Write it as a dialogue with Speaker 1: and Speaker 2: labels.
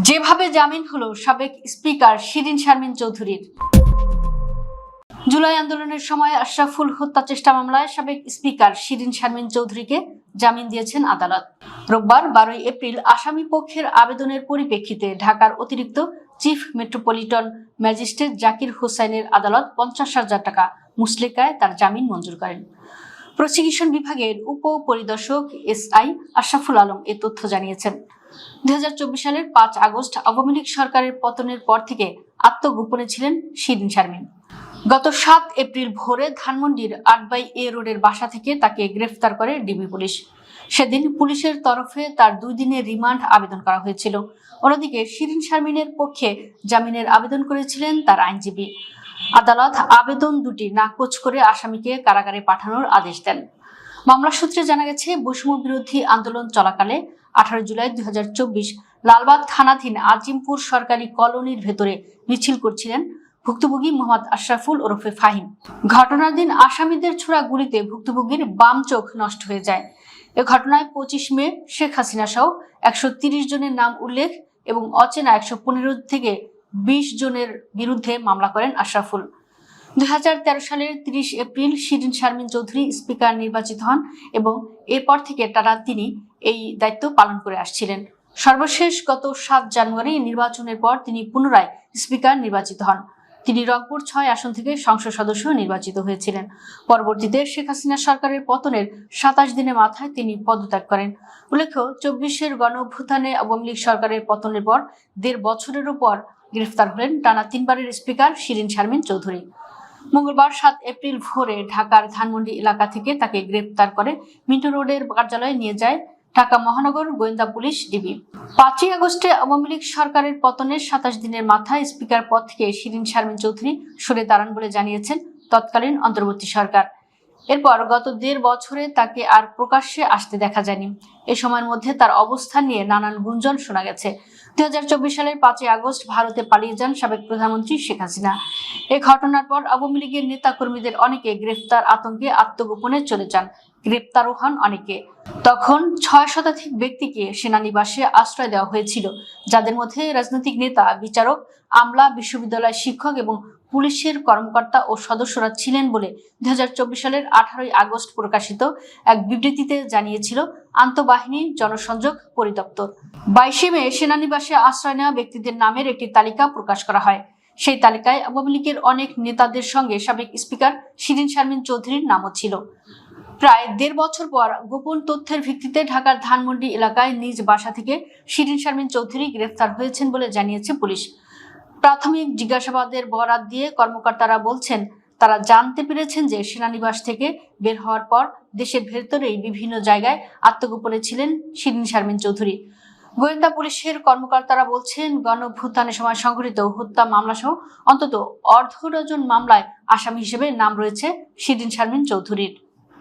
Speaker 1: যেভাবে জামিন হলো সাবেক স্পিকার শিরীন শারমিন চৌধুরীর। জুলাই আন্দোলনের সময় আশরাফুল হত্যা চেষ্টা মামলায় সাবেক স্পিকার শিরীন শারমিন চৌধুরীকে জামিন দিয়েছেন আদালত। রোববার 12 এপ্রিল আসামি পক্ষের আবেদনের পরিপ্রেক্ষিতে ঢাকার অতিরিক্ত চিফ মেট্রোপলিটন ম্যাজিস্ট্রেট জাকির হোসাইনের আদালত 50,000 টাকা মুচলেকায় তার জামিন মঞ্জুর করেন। প্রসিকিউশন বিভাগের উপপরিদর্শক SI আশরাফুল আলম এ তথ্য জানিয়েছেন। 2024 সালের 5 আগস্ট আওয়ামী লীগ সরকারের পতনের পর থেকে আত্মগোপনে ছিলেন শিরীন শারমিন। গত 7 এপ্রিল ভোরে ধানমন্ডির 8/A রোডের বাসা থেকে তাকে গ্রেফতার করে ডিবি পুলিশ। সেদিন পুলিশের তরফে তার 2 দিনের রিমান্ড আবেদন করা হয়েছিল। অন্যদিকে শিরীন শারমিনের পক্ষে জামিনের আবেদন করেছিলেন তার আইনজীবী। আদালত আবেদন দুটি নাকচ করে আসামিকে কারাগারে পাঠানোর আদেশ দেন। মামলা সূত্রে জানা গেছে, বৈষম্য বিরোধী আন্দোলন চলাকালে 18 জুলাই 2024 লালবাগ থানাধীন আজিমপুর সরকারি কলোনির ভেতরে মিছিল করছিলেন ভুক্তভোগী মোহাম্মদ আশরাফুল ওরফে ফাহিম। ঘটনার দিন আসামিদের ছোড়া গুলিতে ভুক্তভোগীর বাম চোখ নষ্ট হয়ে যায়। এ ঘটনায় 25 মে শেখ হাসিনা সহ 130 জনের নাম উল্লেখ এবং অচেনা 115 থেকে 20 জনের বিরুদ্ধে মামলা করেন আশরাফুল। 2013 সালের 30 এপ্রিল শিরীন শারমিন চৌধুরী স্পিকার নির্বাচিত হন এবং এরপর থেকে টানা তিনি এই দায়িত্ব পালন করে আসছিলেন। সর্বশেষ গত 7 জানুয়ারি নির্বাচনের পর তিনি পুনরায় স্পিকার নির্বাচিত হন। তিনি রংপুর 6 আসন থেকে সংসদ সদস্য নির্বাচিত হয়েছিলেন। পরবর্তীতে শেখ হাসিনা সরকারের পতনের 27 দিনের মাথায় তিনি পদত্যাগ করেন। উল্লেখ্য, 24-এর গণঅভ্যুত্থানে আওয়ামী লীগ সরকারের পতনের পর 1.5 বছরেরও পর গ্রেফতার হলেন টানা 3 বারের স্পিকার শিরীন শারমিন চৌধুরী। মঙ্গলবার 7 এপ্রিল ভোরে ঢাকার ধানমন্ডি এলাকা থেকে তাকে গ্রেফতার করে মিন্টো রোডের কার্যালয়ে নিয়ে যায় ঢাকা মহানগর গোয়েন্দা পুলিশ ডিবি। 5 আগস্টে আওয়ামী লীগ সরকারের পতনের 27 দিনের মাথায় স্পিকার পদ থেকে শিরীন শারমিন চৌধুরী সরে দাঁড়ান বলে জানিয়েছেন তৎকালীন অন্তর্বর্তী সরকার। এরপর গত 1.5 বছরে তাকে আর প্রকাশ্যে আসতে দেখা যায়নি। এ সময়ের মধ্যে তার অবস্থান নিয়ে নানান গুঞ্জন শোনা গেছে। 2024 সালের 5 আগস্ট ভারতে পালিয়ে যান সাবেক প্রধানমন্ত্রী শেখ হাসিনা। এই ঘটনার পর আওয়ামী লীগের নেতাকর্মীদের অনেকে গ্রেফতার আতঙ্কে আত্মগোপনে চলে যান। গ্রেপ্তারও হন অনেকে। তখন 6 শতাধিক ব্যক্তিকে সেনানিবাসে আশ্রয় দেওয়া হয়েছিল, যাদের মধ্যে রাজনৈতিক নেতা, বিচারক, আমলা, বিশ্ববিদ্যালয় শিক্ষক এবং পুলিশের কর্মকর্তা ও সদস্যরা ছিলেন বলে 2024 সালের 18 আগস্ট প্রকাশিত এক বিবৃতিতে জানিয়েছিল আন্তঃবাহিনী জনসংযোগ পরিদপ্তর। 22 মে সেনানিবাসে আশ্রয় নেওয়া ব্যক্তিদের নামের একটি তালিকা প্রকাশ করা হয়। সেই তালিকায় আওয়ামী লীগের অনেক নেতাদের সঙ্গে সাবেক স্পিকার শিরীন শারমিন চৌধুরীর নামও ছিল। প্রায় 1.5 বছর পর গোপন তথ্যের ভিত্তিতে ঢাকার ধানমন্ডি এলাকায় নিজ বাসা থেকে শিরীন শারমিন চৌধুরী গ্রেফতার হয়েছেন বলে জানিয়েছে পুলিশ। প্রাথমিক জিজ্ঞাসাবাদের বরাত দিয়ে কর্মকর্তারা বলছেন, তারা জানতে পেরেছেন যে সেনানিবাস থেকে বের হওয়ার পর দেশের ভেতরেই বিভিন্ন জায়গায় আত্মগোপনে ছিলেন শিরীন শারমিন চৌধুরী। গোয়েন্দা পুলিশের কর্মকর্তারা বলছেন, গণঅভ্যুত্থানের সময় সংঘটিত হত্যা মামলা সহ অন্তত 1/2 ডজন মামলায় আসামি হিসেবে নাম রয়েছে শিরীন শারমিন চৌধুরীর।